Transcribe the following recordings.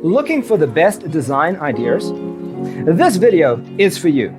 Looking for the best design ideas? This video is for you.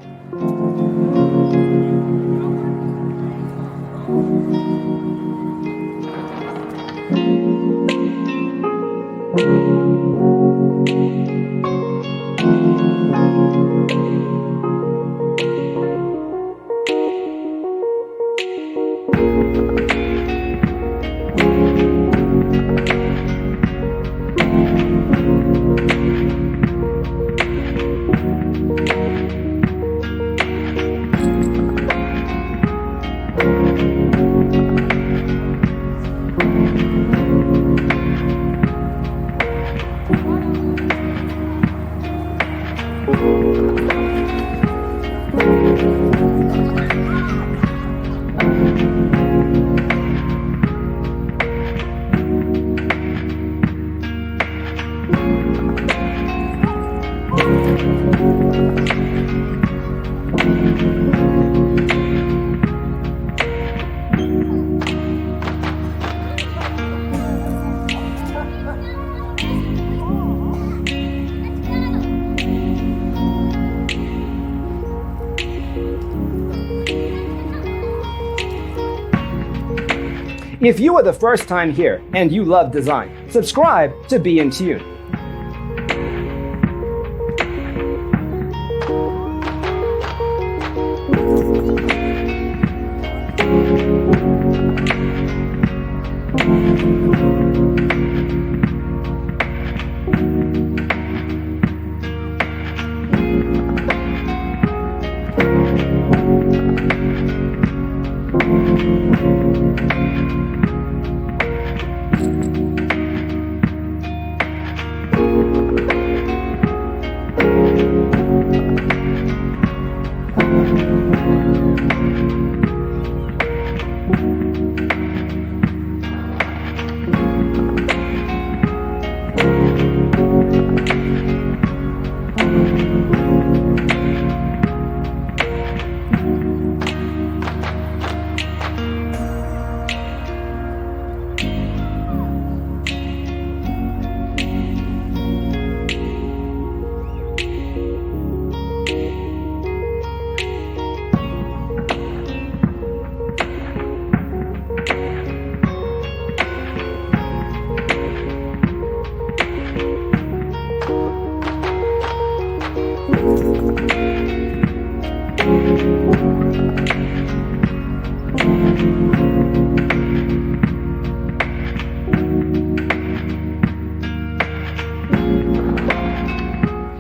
If you are the first time here and you love design, subscribe to be in tune.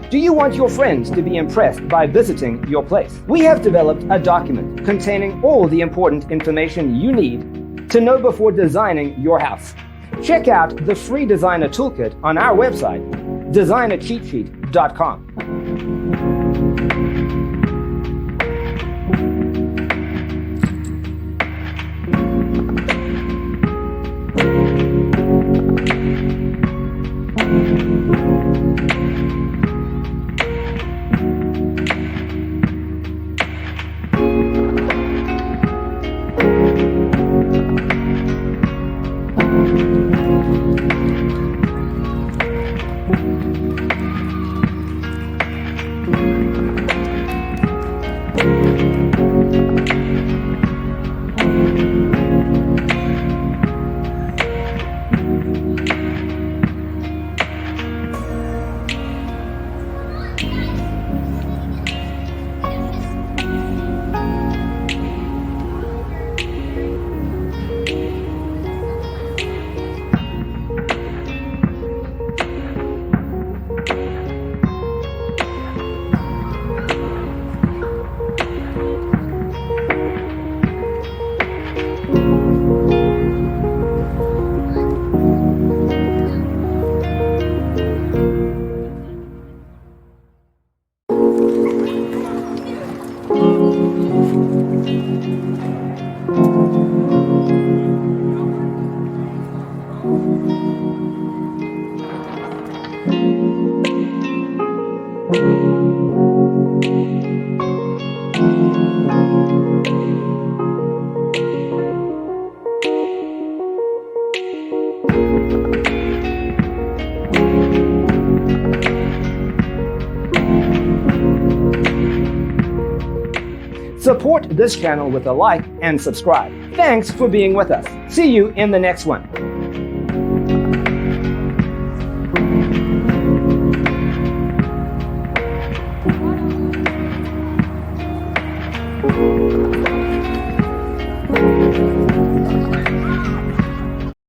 Do you want your friends to be impressed by visiting your place? We have developed a document containing all the important information you need to know before designing your house. Check out the free designer toolkit on our website, designercheatsheet.com. Support this channel with a like and subscribe. Thanks for being with us. See you in the next one.